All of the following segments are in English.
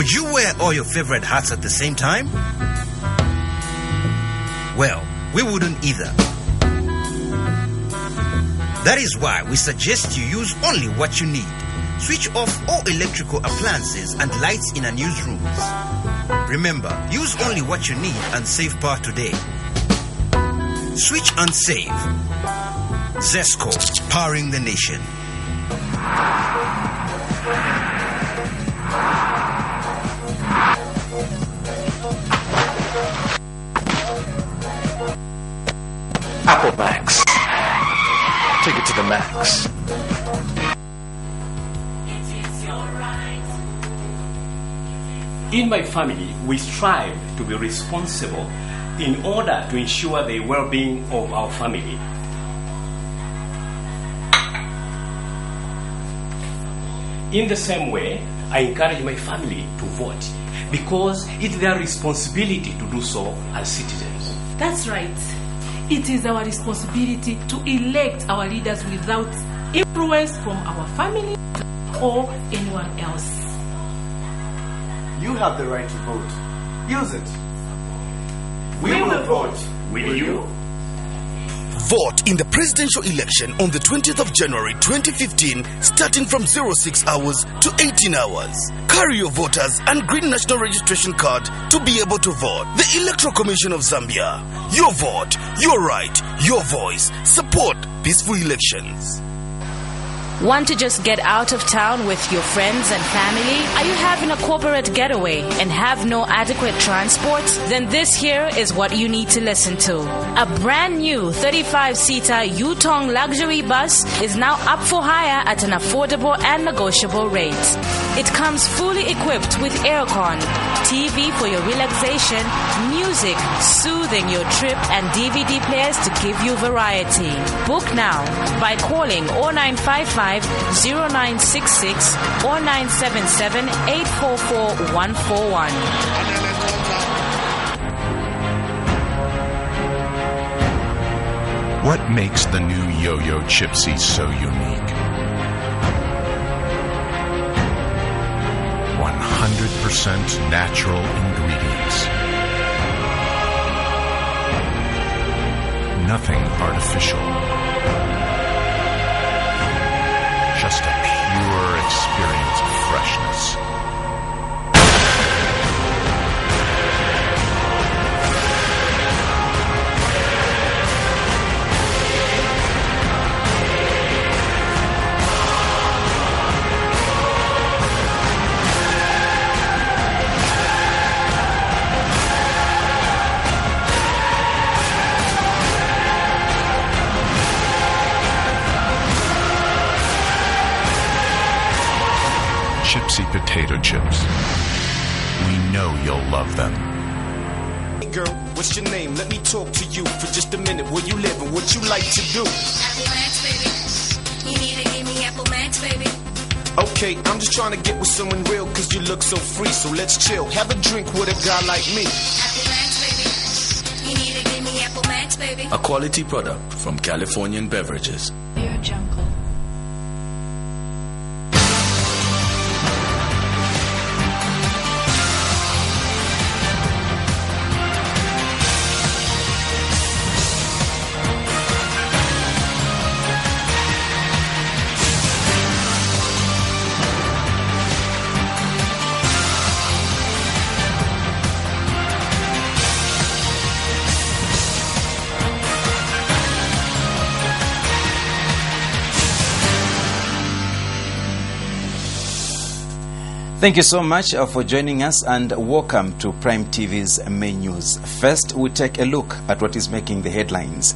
Would you wear all your favorite hats at the same time? Well, we wouldn't either. That is why we suggest you use only what you need. Switch off all electrical appliances and lights in our newsrooms. Remember, use only what you need and save power today. Switch and save. Zesco, powering the nation. Apple Max. Take it to the max. In my family, we strive to be responsible in order to ensure the well-being of our family. In the same way, I encourage my family to vote because it's their responsibility to do so as citizens. That's right. It is our responsibility to elect our leaders without influence from our family or anyone else. You have the right to vote. Use it. We will vote. Will you? Vote in the presidential election on the 20th of January 2015, starting from 06 hours to 18 hours. Carry your voters and green national registration card to be able to vote. The Electoral Commission of Zambia. Your vote, your right, your voice. Support peaceful elections. Want to just get out of town with your friends and family? Are you having a corporate getaway and have no adequate transport? Then this here is what you need to listen to. A brand new 35-seater Yutong luxury bus is now up for hire at an affordable and negotiable rate. It comes fully equipped with aircon, TV for your relaxation, music soothing your trip, and DVD players to give you variety. Book now by calling 0955 0966 or 977 844 141. What makes the new Yo-Yo Chipsy so unique? 100% natural ingredients. Nothing artificial. Just a pure experience of freshness. Chipsy potato chips. We know you'll love them. Hey girl, what's your name? Let me talk to you for just a minute. Where you live and what you like to do? Apple Max, baby. You need to give me Apple Max, baby. Okay, I'm just trying to get with someone real cause you look so free. So let's chill, have a drink with a guy like me. Apple Max, baby. You need to give me Apple Max, baby. A quality product from Californian Beverages. Your jungle. Thank you so much for joining us and welcome to Prime TV's main news. First, we take a look at what is making the headlines.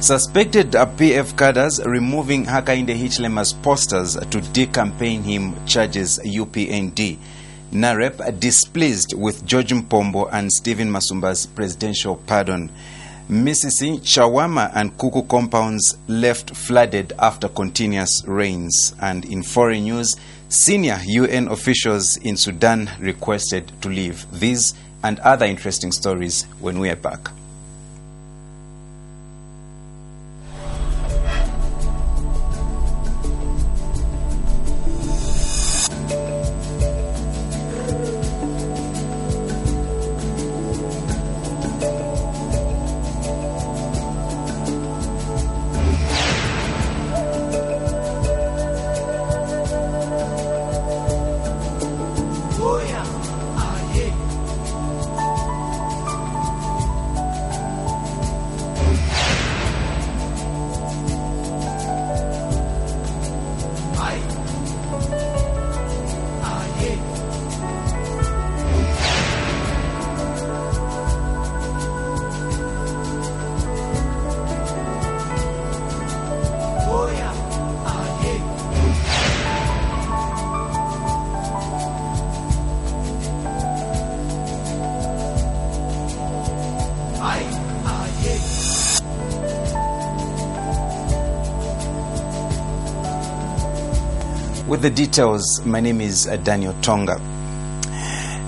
Suspected PF cadres removing Hakainde Hichilema's posters to decampaign him charges UPND. NAREP displeased with George Mpombo and Stephen Masumba's presidential pardon. Misisi, Chawama and Kuku compounds left flooded after continuous rains. And in foreign news, senior UN officials in Sudan requested to leave. These and other interesting stories when we are back. with the details, my name is Daniel Tonga.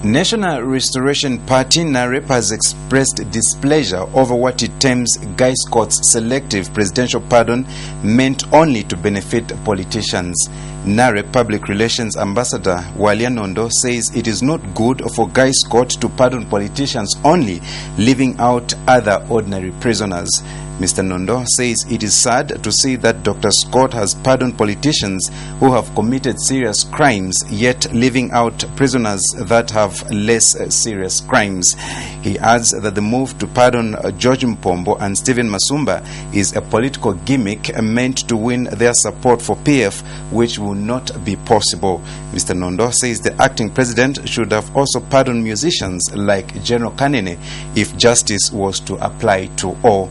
National Restoration Party NAREP has expressed displeasure over what it terms Guy Scott's selective presidential pardon meant only to benefit politicians. NAREP Public Relations Ambassador Walia Nondo says it is not good for Guy Scott to pardon politicians only, leaving out other ordinary prisoners. Mr. Nondo says it is sad to see that Dr. Scott has pardoned politicians who have committed serious crimes, yet leaving out prisoners that have less serious crimes. He adds that the move to pardon George Mpombo and Stephen Masumba is a political gimmick meant to win their support for PF, which will not be possible. Mr. Nondo says the acting president should have also pardoned musicians like General Kanene if justice was to apply to all.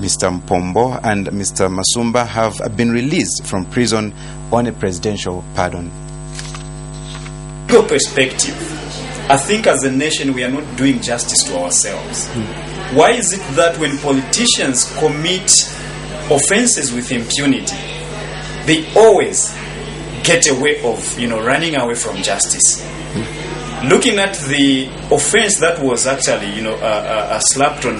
Mr. Mpombo and Mr. Masumba have been released from prison on a presidential pardon. Legal perspective, I think as a nation we are not doing justice to ourselves. Why is it that when politicians commit offenses with impunity, they always get a way of, running away from justice? Looking at the offense that was actually, slapped on,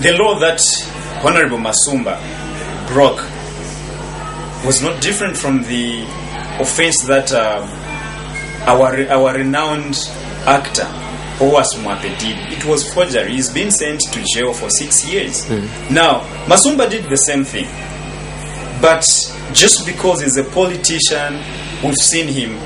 the law that Honorable Masumba broke was not different from the offense that our renowned actor Owas Mwape did. It was forgery. He's been sent to jail for 6 years. Now, Masumba did the same thing. But just because he's a politician, we've seen him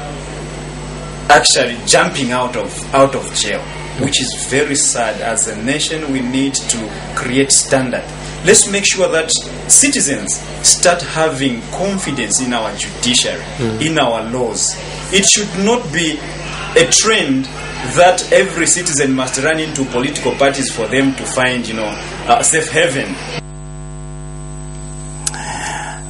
actually jumping out of jail, which is very sad. As a nation, we need to create standard. Let's make sure that citizens start having confidence in our judiciary, in our laws. It should not be a trend that every citizen must run into political parties for them to find, safe haven.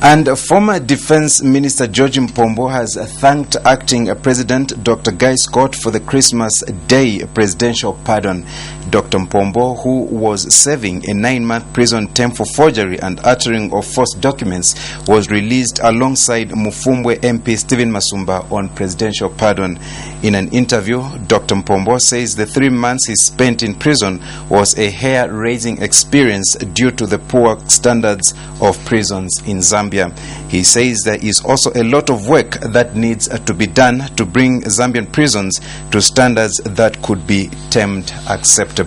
And former Defense Minister George Mpombo has thanked acting President Dr. Guy Scott for the Christmas Day presidential pardon. Dr. Mpombo, who was serving a 9-month prison term for forgery and uttering of false documents, was released alongside Mufumbwe MP Stephen Masumba on presidential pardon. In an interview, Dr. Mpombo says the 3 months he spent in prison was a hair-raising experience due to the poor standards of prisons in Zambia. He says there is also a lot of work that needs to be done to bring Zambian prisons to standards that could be termed acceptable.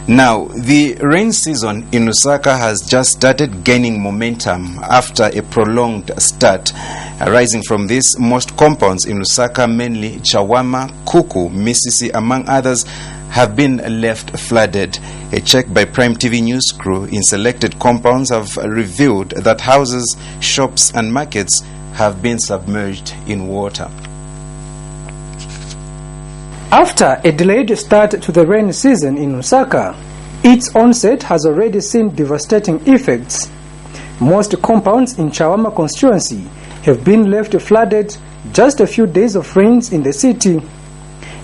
Now, the rain season in Lusaka has just started gaining momentum after a prolonged start. Arising from this, most compounds in Lusaka, mainly Chawama, Kuku, Misisi, among others, have been left flooded. A check by Prime TV news crew in selected compounds have revealed that houses, shops and markets have been submerged in water. After a delayed start to the rainy season in Lusaka, its onset has already seen devastating effects. Most compounds in Chawama constituency have been left flooded just a few days of rains in the city.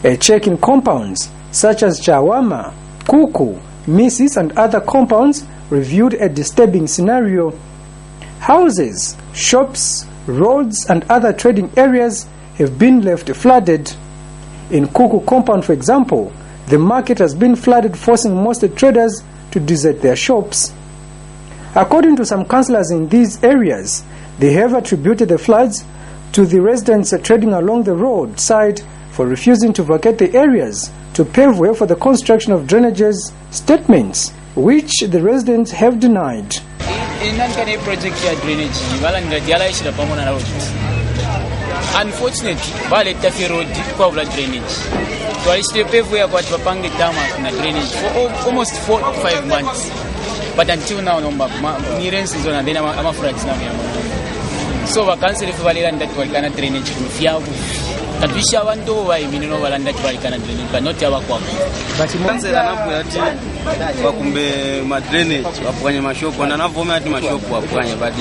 A check in compounds such as Chawama, Kuku, Misis and other compounds revealed a disturbing scenario. Houses, shops, roads and other trading areas have been left flooded. In Kuku compound, for example, the market has been flooded, forcing most traders to desert their shops. According to some councillors in these areas, they have attributed the floods to the residents trading along the roadside for refusing to vacate the areas to pave way for the construction of drainages, statements which the residents have denied. Unfortunately, baleta road kwa drainage. Twaliste pave way kwa papange dama na drainage for almost 4 to 5 months. But until now, no rain season and then I'm afraid now. So we cancel if we land that we can drainage to Fiabu. katwisha abantu bayimini no balanda kibalikana drainage but not abakwako but manzera napo ati wakumbe ma drainage wapukanye mashopo na navome ati mashopo wapukanye but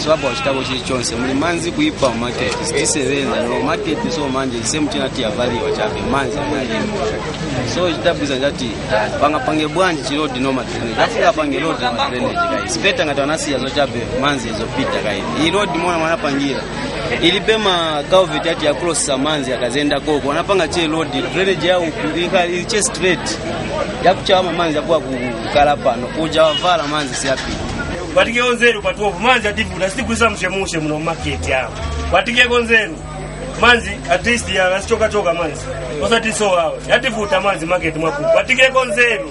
swabo chitabo chichonse muri manzi kuipa market stisevenza no market so manje same thing ati avali wachabe manzi so chitabuza ngati pangapange bwanji chirodi no drainage afika pange road na drainage guys better ngati wanasi yazo chabe manzi zopita guys i road mona manapangira ilipema culvert ati ya cross samanzi akazenda koko wanapanga che road drainage yao kulika iche straight yakuchawa manzi akwa kukala pano kuja wavala manzi siapi watike onzeru patuovu manzi ativuta sitikuisa mshemushe muno market yao watike konzeru manzi at least ya asichoka manzi osati so hao yativuta manzi market mwaku watike konzeru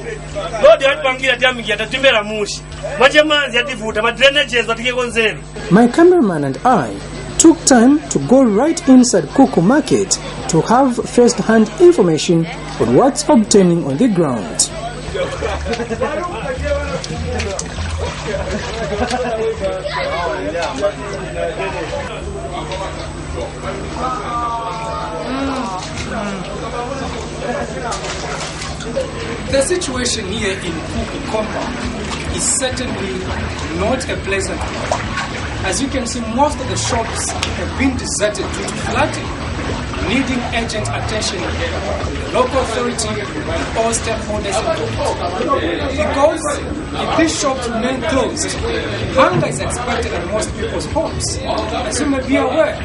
lodi atipangira tiamiki atatimbera mushi mache manzi yativuta ma drainages watike konzeru. My cameraman and I took time to go right inside Kuku Market to have first-hand information on what's obtaining on the ground. The situation here in Kuku compound is certainly not a pleasant one. As you can see, most of the shops have been deserted due to flooding, needing urgent attention from the local authority and all stakeholders involved. Because if these shops remain closed, hunger is expected in most people's homes. As you may be aware,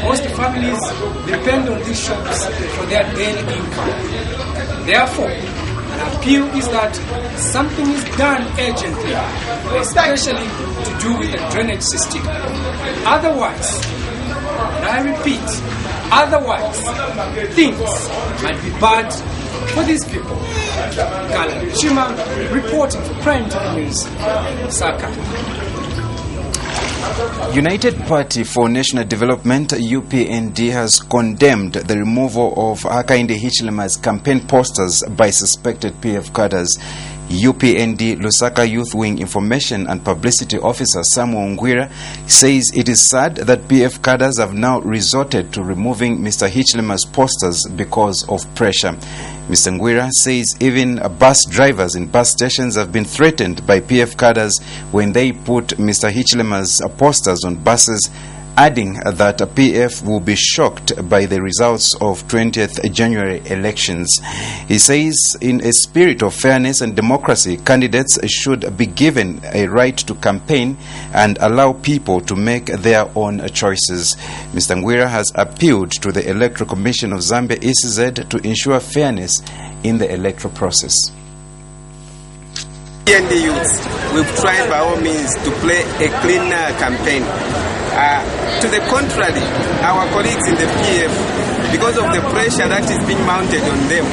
most families depend on these shops for their daily income. Therefore, an appeal is that something is done urgently, especially to do with the drainage system. Otherwise, and I repeat, otherwise, things might be bad for these people. Kala Chima reporting for Prime TV News, Saka. United Party for National Development UPND has condemned the removal of Hakainde Hichilema's campaign posters by suspected PF cadres. UPND Lusaka Youth Wing Information and Publicity Officer Samuel Ngwira says it is sad that PF cadres have now resorted to removing Mr. Hichilema's posters because of pressure. Mr. Ngwira says even bus drivers in bus stations have been threatened by PF cadres when they put Mr. Hichilema's posters on buses, adding that PF will be shocked by the results of 20th January elections. He says in a spirit of fairness and democracy, candidates should be given a right to campaign and allow people to make their own choices. Mr. Ngwira has appealed to the Electoral Commission of Zambia ECZ to ensure fairness in the electoral process. And the youths, we've tried by all means to play a cleaner campaign. To the contrary, our colleagues in the PF, because of the pressure that is being mounted on them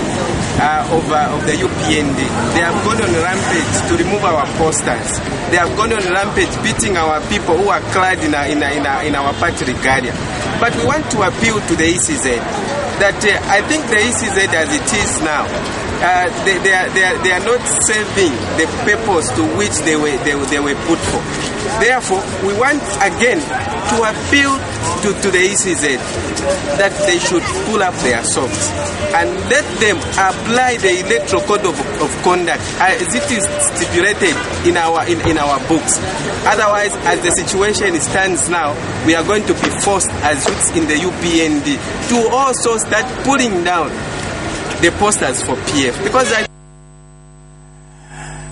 of the UPND, they have gone on rampage to remove our posters. They have gone on rampage beating our people who are clad in our party regalia. But we want to appeal to the ECZ that I think the ECZ as it is now, they are not serving the purpose to which they were put for. Therefore, we want again to appeal to the ECZ that they should pull up their socks and let them apply the electoral code of conduct as it is stipulated in our books. Otherwise, as the situation stands now, we are going to be forced as youths in the UPND to also start pulling down the posters for PF because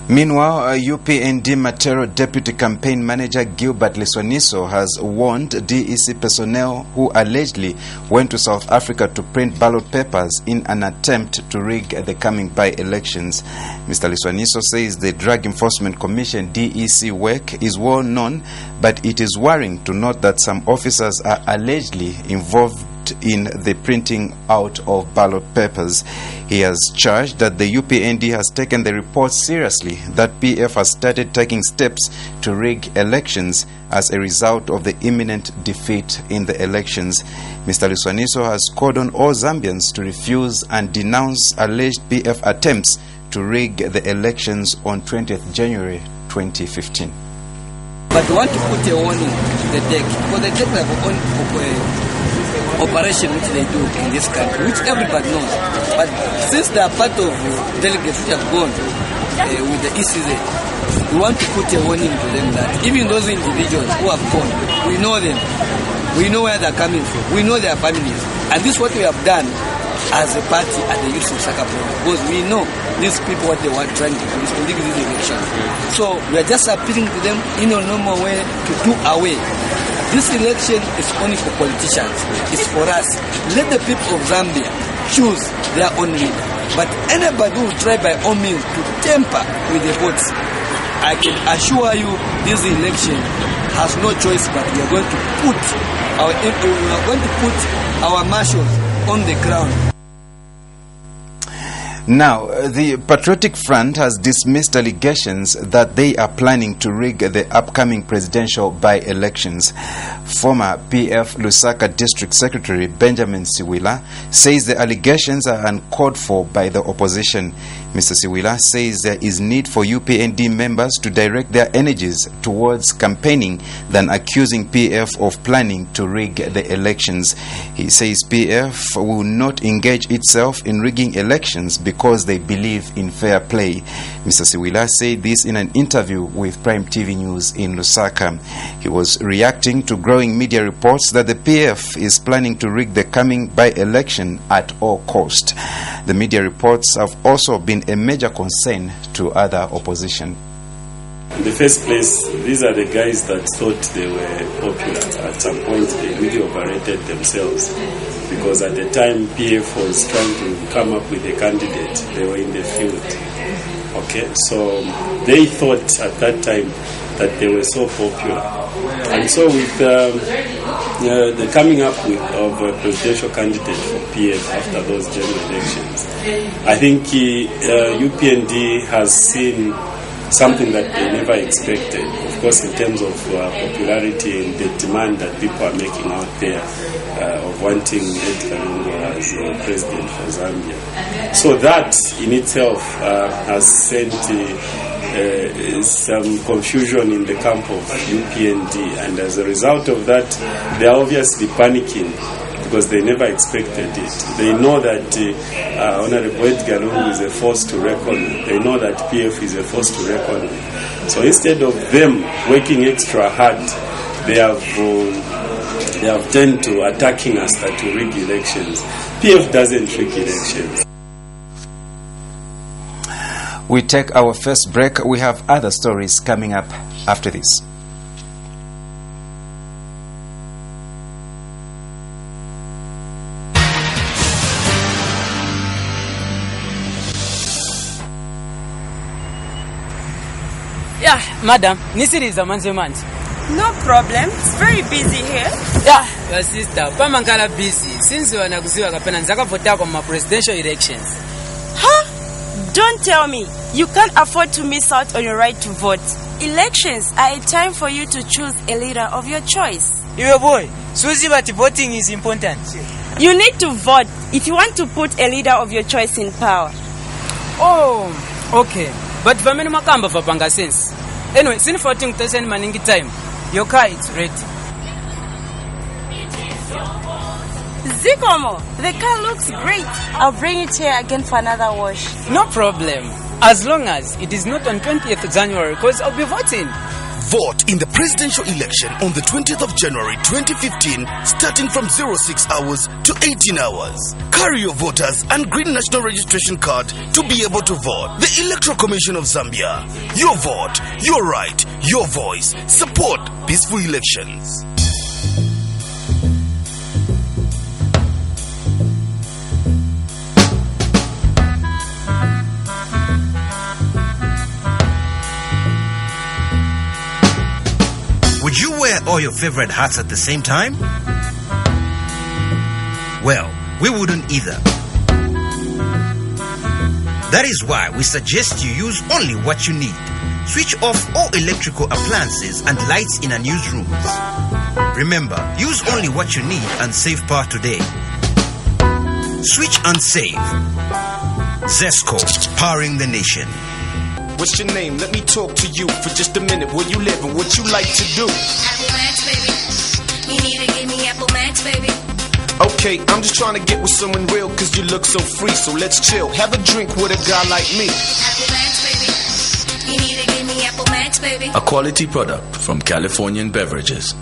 Meanwhile, UPND Matero Deputy Campaign Manager Gilbert Liswaniso has warned DEC personnel who allegedly went to South Africa to print ballot papers in an attempt to rig the coming by-elections. Mr. Liswaniso says the Drug Enforcement Commission DEC work is well known, but it is worrying to note that some officers are allegedly involved in the printing out of ballot papers. He has charged that the UPND has taken the report seriously that PF has started taking steps to rig elections as a result of the imminent defeat in the elections. Mr. Liswaniso has called on all Zambians to refuse and denounce alleged PF attempts to rig the elections on 20th January 2015. but we want to put a warning to the DEC, because the DEC have own operation which they do in this country, which everybody knows. But since they are part of delegates which have gone with the ECZ, we want to put a warning to them that even those individuals who have gone, we know them, we know where they're coming from, we know their families, and this is what we have done as a party at the Youth of Lusaka program, because we know these people what they were trying to do is to rig these elections. So we are just appealing to them in a normal way to do away. This election is only for politicians. It's for us. Let the people of Zambia choose their own leader. But anybody who will try by all means to tamper with the votes, I can assure you this election has no choice, but we are going to put our marshals on the ground. Now, the Patriotic Front has dismissed allegations that they are planning to rig the upcoming presidential by-elections. Former PF Lusaka District Secretary Benjamin Siwila says the allegations are uncalled for by the opposition. Mr. Siwila says there is need for UPND members to direct their energies towards campaigning than accusing PF of planning to rig the elections. He says PF will not engage itself in rigging elections because they believe in fair play. Mr. Siwila said this in an interview with Prime TV News in Lusaka. He was reacting to growing media reports that the PF is planning to rig the coming by-election at all cost. The media reports have also been a major concern to other opposition. In the first place, these are the guys that thought they were popular. At some point, they really operated themselves, because at the time PF was trying to come up with a candidate, they were in the field. Okay, so they thought at that time that they were so popular. And so with the coming up of a presidential candidate for PF after those general elections, I think UPND has seen something that they never expected, of course, in terms of popularity and the demand that people are making out there of wanting Edgar Lungu as president for Zambia. So that in itself has sent some confusion in the camp of UPND, and as a result of that, they are obviously panicking, because they never expected it. They know that Honorable Edgar Lungu is a force to reckon with. They know that PF is a force to reckon with. So instead of them working extra hard, they have turned to attacking us that we rig elections. PF doesn't rig elections. We take our first break. We have other stories coming up after this. Yeah, madam, nisiriza manze. No problem. It's very busy here. Yeah, your sister, pamangala busy. Since you are nakuziwa kapena nzaka vota kwa ma presidential elections. Huh? Don't tell me. You can't afford to miss out on your right to vote. Elections are a time for you to choose a leader of your choice. Your boy, Susie, but voting is important. You need to vote if you want to put a leader of your choice in power. Oh, okay. But vamene makamba vapanga sense. Anyway, since 14 thousand maningi time, your car is ready. Zikomo, the car looks great. I'll bring it here again for another wash. No problem. As long as it is not on 20th January, because I'll be voting. Vote in the presidential election on the 20th of January 2015, starting from 06 hours to 18 hours. Carry your voters and green national registration card to be able to vote. The Electoral Commission of Zambia. Your vote, your right, your voice. Support peaceful elections. Would you wear all your favorite hats at the same time? Well, we wouldn't either. That is why we suggest you use only what you need. Switch off all electrical appliances and lights in our newsrooms. Remember, use only what you need and save power today. Switch and save. ZESCO, powering the nation. What's your name? Let me talk to you for just a minute. Where you live and what you like to do? Apple Max, baby. You need to give me Apple Max, baby. Okay, I'm just trying to get with someone real cause you look so free. So let's chill, have a drink with a guy like me. Apple Max, baby. You need to give me Apple Max, baby. A quality product from Californian Beverages.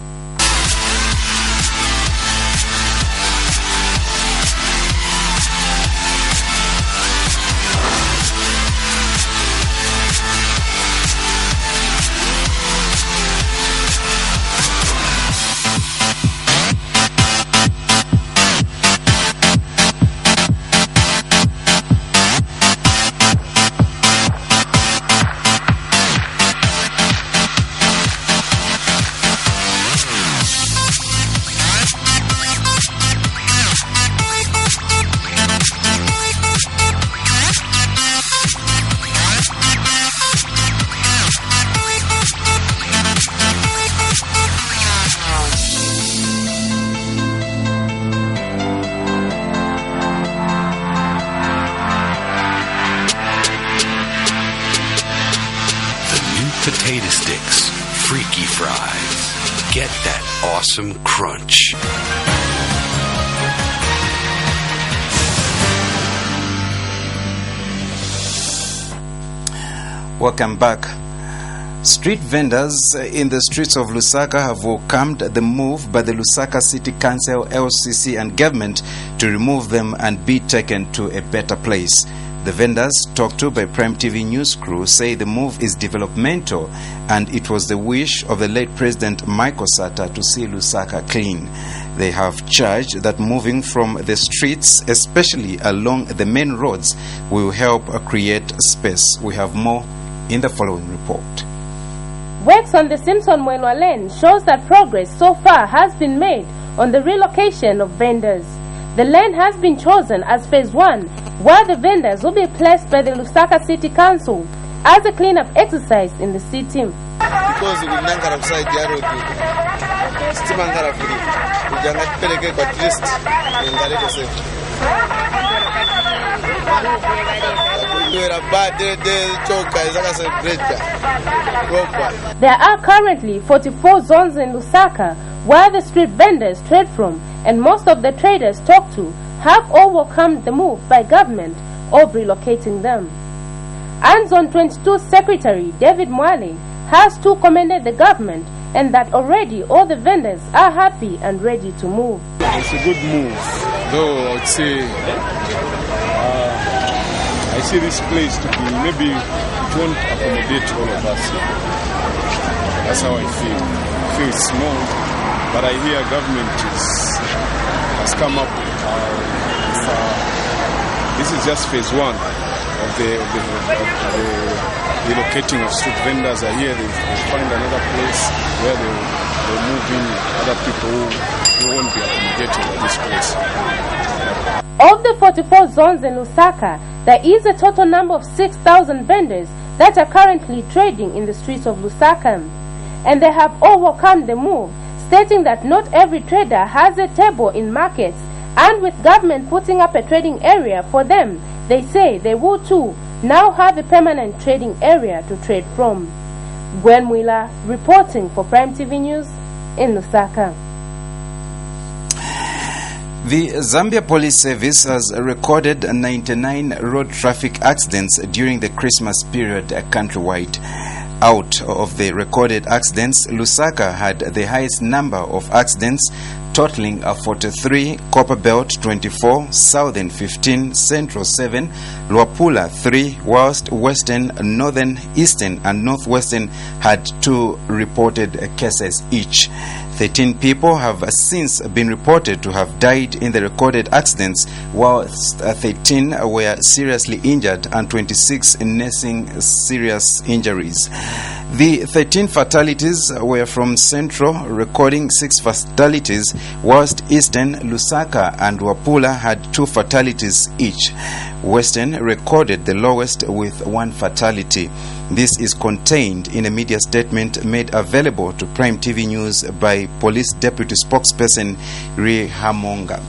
Potato sticks, freaky fries. Get that awesome crunch. Welcome back. Street vendors in the streets of Lusaka have welcomed the move by the Lusaka City Council, LCC and government to remove them and be taken to a better place. The vendors talked to by Prime TV News crew say the move is developmental and it was the wish of the late President Michael Sata to see Lusaka clean. They have charged that moving from the streets, especially along the main roads, will help create space. We have more in the following report. Works on the Simpson Mwenwa Lane shows that progress so far has been made on the relocation of vendors. The lane has been chosen as phase 1, where the vendors will be placed by the Lusaka City Council as a cleanup exercise in the city. Because we nangara beside the road, stimangara free. We janga peleke kwa twist, ngare kose. There are currently 44 zones in Lusaka where the street vendors trade from, and most of the traders talked to have all welcomed the move by government of relocating them. And Zone 22 Secretary David Mwale has too commended the government and that already all the vendors are happy and ready to move. It's a good move, though I would say I see this place to be, maybe it won't accommodate all of us. That's how I feel. I feel it's small, but I hear government has come up with, this is just phase 1 of the relocating of street vendors are here. They find another place where they move in other people who won't be accommodated at this place. Of the 44 zones in Lusaka, there is a total number of 6,000 vendors that are currently trading in the streets of Lusaka. And they have all welcomed the move, stating that not every trader has a table in markets, and with government putting up a trading area for them, they say they will too now have a permanent trading area to trade from. Gwen Mwila reporting for Prime TV News in Lusaka. The Zambia Police Service has recorded 99 road traffic accidents during the Christmas period countrywide. Out of the recorded accidents, Lusaka had the highest number of accidents, totaling 43, Copperbelt 24, Southern 15, Central 7, Luapula 3, whilst Western, Northern, Eastern and Northwestern had 2 reported cases each. 13 people have since been reported to have died in the recorded accidents, whilst 13 were seriously injured and 26 nursing serious injuries. The 13 fatalities were from Central, recording 6 fatalities, whilst Eastern, Lusaka and Wapula had 2 fatalities each. Western recorded the lowest with 1 fatality. This is contained in a media statement made available to Prime TV News by Police Deputy Spokesperson Ri Hamonga.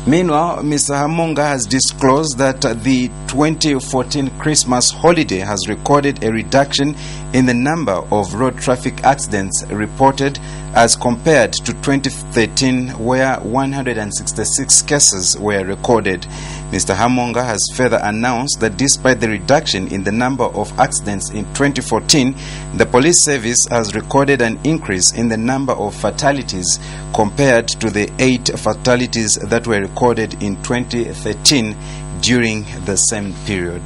Meanwhile, Mr. Hamonga has disclosed that the 2014 Christmas holiday has recorded a reduction in the number of road traffic accidents reported as compared to 2013, where 166 cases were recorded. Mr. Hamonga has further announced that despite the reduction in the number of accidents in 2014, the police service has recorded an increase in the number of fatalities compared to the 8 fatalities that were recorded in 2013 during the same period.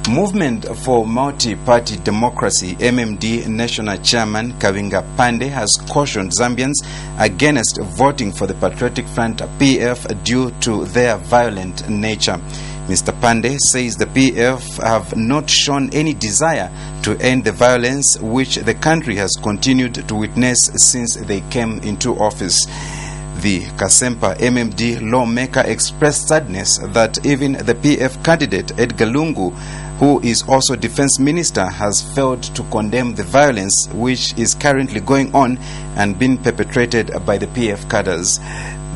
Movement for Multi-Party Democracy MMD National Chairman Kavinga Pande has cautioned Zambians against voting for the Patriotic Front PF due to their violent nature. Mr. Pande says the PF have not shown any desire to end the violence which the country has continued to witness since they came into office. The Kasempa MMD lawmaker expressed sadness that even the PF candidate Edgar Lungu, who is also defense minister, has failed to condemn the violence which is currently going on and being perpetrated by the PF cadres.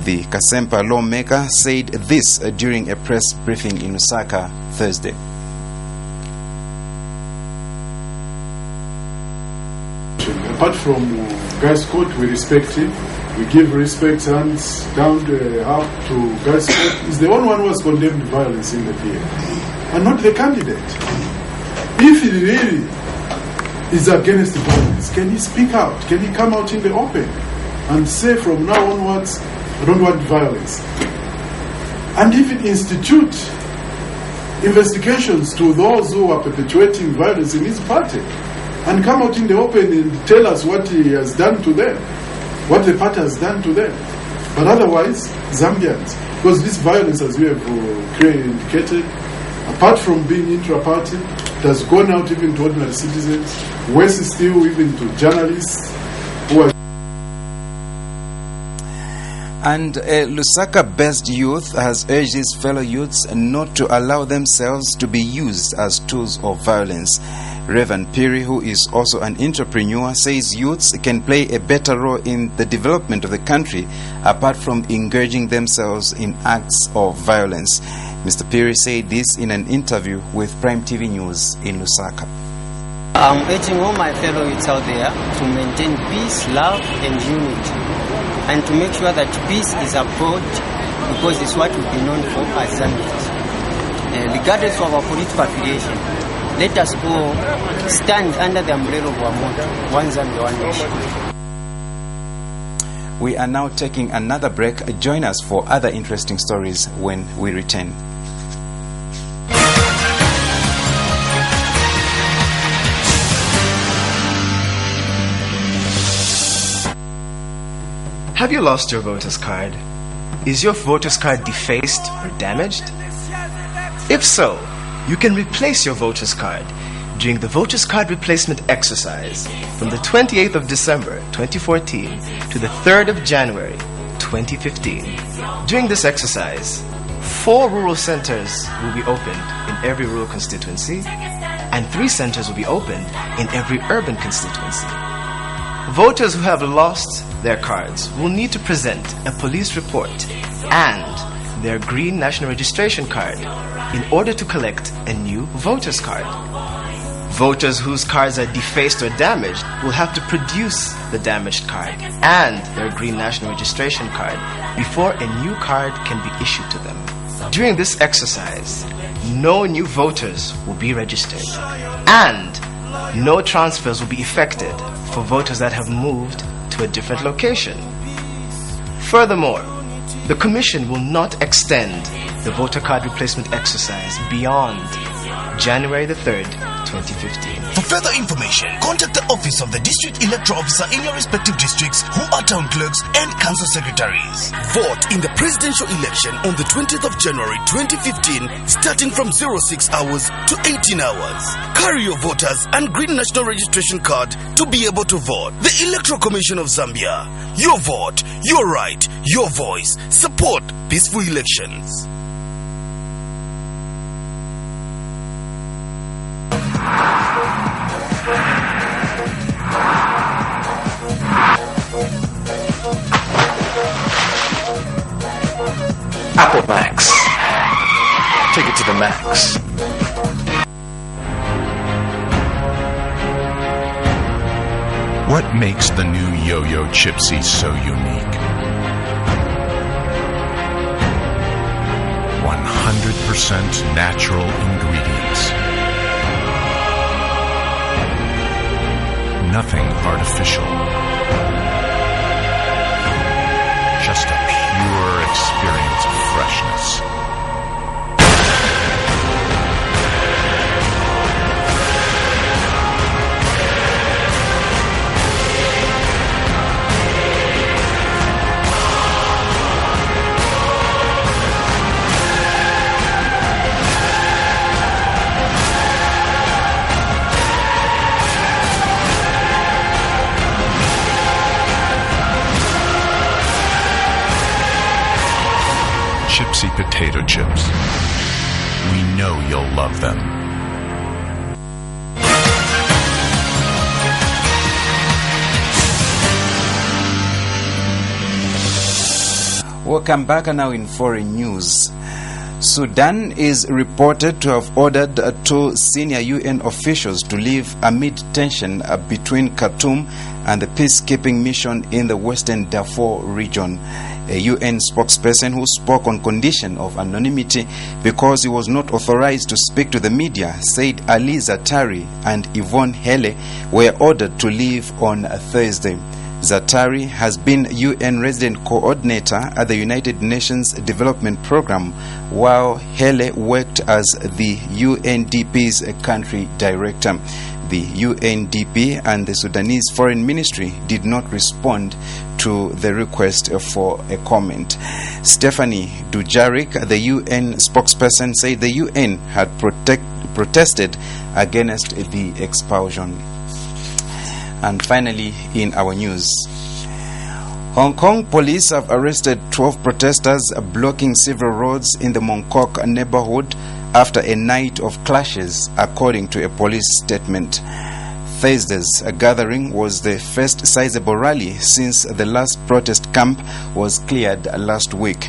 The Kasempa lawmaker said this during a press briefing in Lusaka Thursday. Apart from Guy Scott, we respect him. We give respect hands down up to Guy Scott. He's the only one who has condemned violence in the PF, and not the candidate. If he really is against violence, can he speak out? Can he come out in the open and say from now onwards, I don't want violence? And if he institute investigations to those who are perpetuating violence in his party, and come out in the open and tell us what he has done to them, what the party has done to them. But otherwise, Zambians, because this violence, as we have indicated, apart from being intra-party, it has gone out even to ordinary citizens, worse still even to journalists who are... And a Lusaka-based youth has urged his fellow youths not to allow themselves to be used as tools of violence. Reverend Piri, who is also an entrepreneur, says youths can play a better role in the development of the country apart from engaging themselves in acts of violence. Mr. Piri said this in an interview with Prime TV News in Lusaka. I'm urging all my fellow youths out there to maintain peace, love and unity, and to make sure that peace is abroad, because it's what we've been known for as Zambians. Regardless of our political affiliation, let us all stand under the umbrella of our motto, one Zambia, one nation. We are now taking another break. Join us for other interesting stories when we return. Have you lost your voter's card? Is your voter's card defaced or damaged? If so, you can replace your voter's card during the voter's card replacement exercise from the 28th of December 2014 to the 3rd of January 2015. During this exercise, 4 rural centers will be opened in every rural constituency and 3 centers will be opened in every urban constituency. Voters who have lost their cards will need to present a police report and their green national registration card in order to collect a new voter's card. Voters whose cards are defaced or damaged will have to produce the damaged card and their green national registration card before a new card can be issued to them. During this exercise, no new voters will be registered and no transfers will be effected for voters that have moved to a different location. Furthermore, the Commission will not extend the voter card replacement exercise beyond January the 3rd, 2015. For further information, contact the office of the district electoral officer in your respective districts, who are town clerks and council secretaries. Vote in the presidential election on the 20th of January 2015, starting from 06 hours to 18 hours. Carry your voters and green national registration card to be able to vote. The Electoral Commission of Zambia. Your vote, your right, your voice. Support peaceful elections. max. Take it to the max. What makes the new Yo-Yo Chipsy so unique? 100% natural ingredients. Nothing artificial. Just a pure experience of freshness. Chipsy potato chips. We know you'll love them. Welcome back. Now in foreign news. Sudan is reported to have ordered 2 senior UN officials to leave amid tension between Khartoum and the peacekeeping mission in the Western Darfur region. A UN spokesperson who spoke on condition of anonymity because he was not authorized to speak to the media said Ali Zatari and Yvonne Hele were ordered to leave on Thursday. Zatari has been UN resident coordinator at the United Nations Development Programme, while Hele worked as the UNDP's country director. The UNDP and the Sudanese Foreign Ministry did not respond to the request for a comment. Stephanie Dujarric, the UN spokesperson, said the UN had protested against the expulsion. And finally, in our news, Hong Kong police have arrested 12 protesters blocking several roads in the Mong Kok neighborhood after a night of clashes, according to a police statement. Thursday's gathering was the first sizable rally since the last protest camp was cleared last week.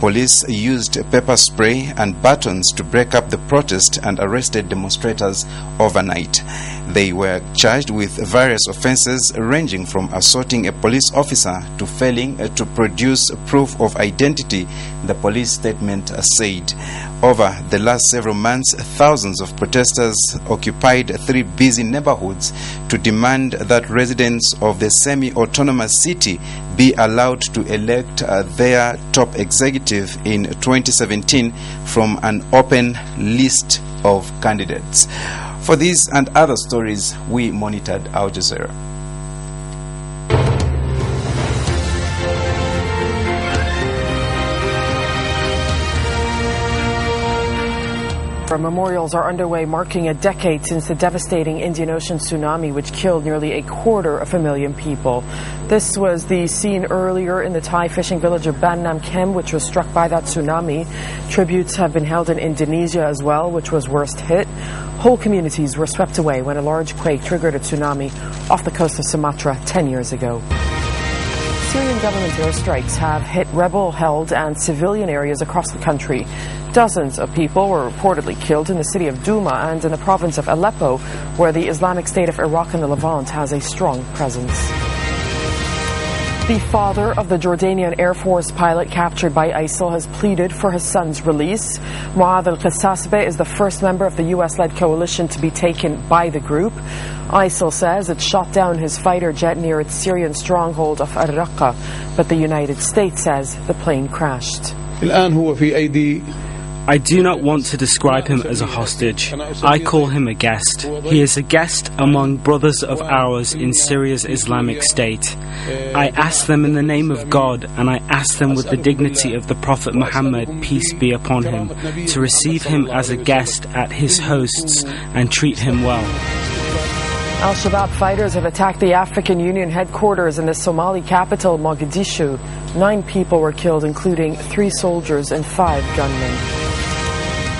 Police used pepper spray and batons to break up the protest and arrested demonstrators overnight. They were charged with various offenses ranging from assaulting a police officer to failing to produce proof of identity, the police statement said. Over the last several months, thousands of protesters occupied 3 busy neighborhoods to demand that residents of the semi-autonomous city be allowed to elect their top executive in 2017 from an open list of candidates. For these and other stories, we monitored Al Jazeera. Memorials are underway marking a decade since the devastating Indian Ocean tsunami which killed nearly 250,000 people. This was the scene earlier in the Thai fishing village of Ban Nam Kem, which was struck by that tsunami. Tributes have been held in Indonesia as well, which was worst hit. Whole communities were swept away when a large quake triggered a tsunami off the coast of Sumatra 10 years ago. Syrian government airstrikes have hit rebel-held and civilian areas across the country. Dozens of people were reportedly killed in the city of Douma and in the province of Aleppo, where the Islamic State of Iraq and the Levant has a strong presence. The father of the Jordanian Air Force pilot captured by ISIL has pleaded for his son's release. Mu'adh al-Qasasbeh is the first member of the US-led coalition to be taken by the group. ISIL says it shot down his fighter jet near its Syrian stronghold of Al-Raqqa, but the United States says the plane crashed. I do not want to describe him as a hostage. I call him a guest. He is a guest among brothers of ours in Syria's Islamic State. I ask them in the name of God, and I ask them with the dignity of the Prophet Muhammad, peace be upon him, to receive him as a guest at his hosts and treat him well. Al-Shabaab fighters have attacked the African Union headquarters in the Somali capital, Mogadishu. 9 people were killed, including 3 soldiers and 5 gunmen.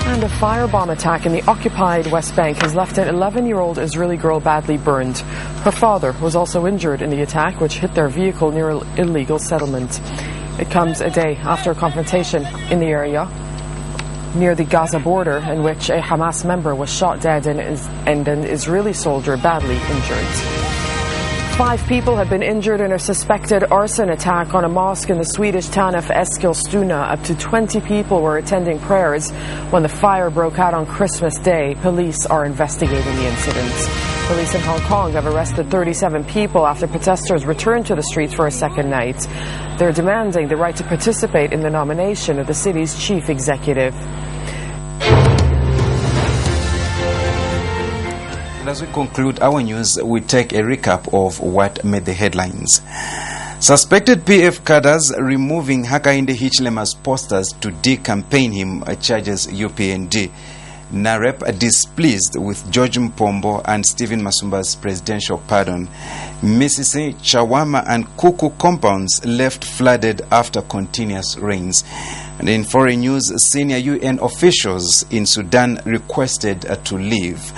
And a firebomb attack in the occupied West Bank has left an 11-year-old Israeli girl badly burned. Her father was also injured in the attack, which hit their vehicle near an illegal settlement. It comes a day after a confrontation in the area near the Gaza border in which a Hamas member was shot dead and an Israeli soldier badly injured. 5 people have been injured in a suspected arson attack on a mosque in the Swedish town of Eskilstuna. Up to 20 people were attending prayers when the fire broke out on Christmas Day. Police are investigating the incident. Police in Hong Kong have arrested 37 people after protesters returned to the streets for a second night. They're demanding the right to participate in the nomination of the city's chief executive. As we conclude our news, we take a recap of what made the headlines. Suspected PF cadres removing Hakainde Hichilema's posters to decampaign him charges UPND. NAREP displeased with George Mpombo and Stephen Masumba's presidential pardon. Misisi, Chawama and Kuku compounds left flooded after continuous rains. And in foreign news, senior UN officials in Sudan requested to leave.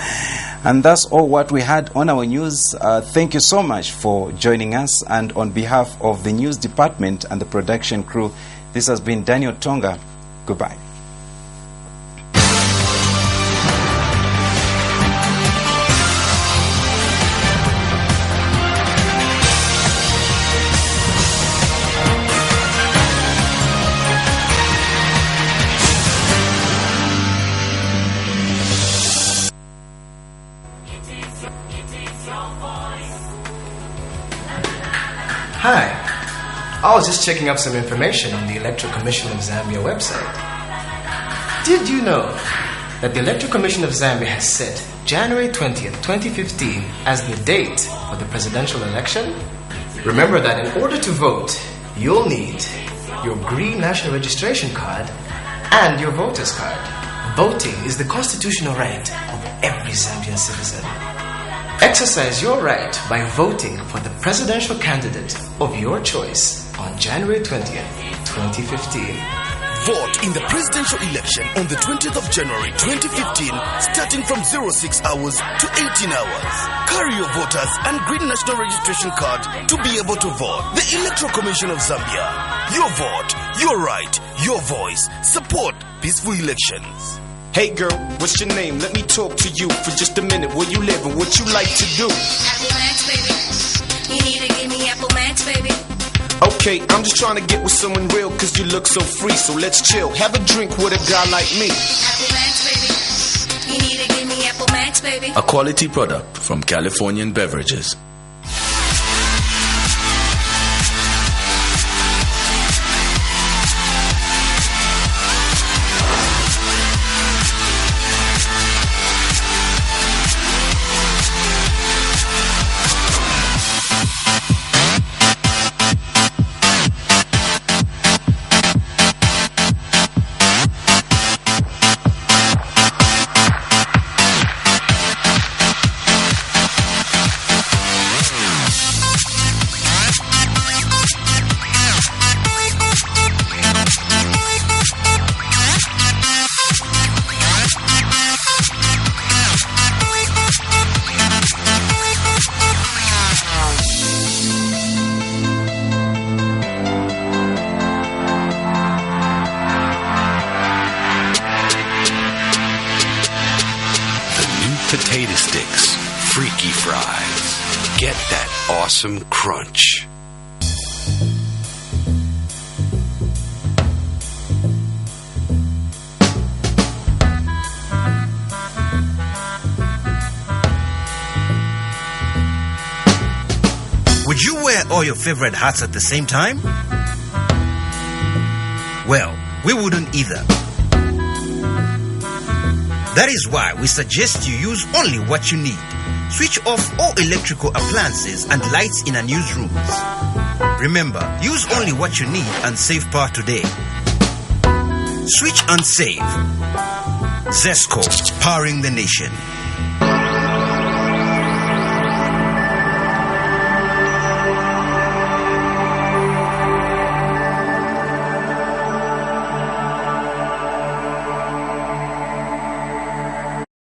And that's all what we had on our news. Thank you so much for joining us. And on behalf of the news department and the production crew, this has been Daniel Tonga. Goodbye. Hi, I was just checking up some information on the Electoral Commission of Zambia website. Did you know that the Electoral Commission of Zambia has set January 20th, 2015 as the date for the presidential election? Remember that in order to vote, you'll need your green national registration card and your voter's card. Voting is the constitutional right of every Zambian citizen. Exercise your right by voting for the presidential candidate of your choice on January 20th, 2015. Vote in the presidential election on the 20th of January 2015, starting from 06 hours to 18 hours. Carry your voters and green national registration card to be able to vote. The Electoral Commission of Zambia. Your vote, your right, your voice. Support peaceful elections. Hey girl, what's your name? Let me talk to you for just a minute. Where you live and what you like to do? Apple Max, baby. You need to give me Apple Max, baby. Okay, I'm just trying to get with someone real cause you look so free. So let's chill, have a drink with a guy like me. Apple Max, baby. You need to give me Apple Max, baby. A quality product from Californian Beverages. Potato sticks, freaky fries. Get that awesome crunch. Would you wear all your favorite hats at the same time? Well, we wouldn't either. That is why we suggest you use only what you need. Switch off all electrical appliances and lights in unused rooms. Remember, use only what you need and save power today. Switch and save. Zesco, powering the nation.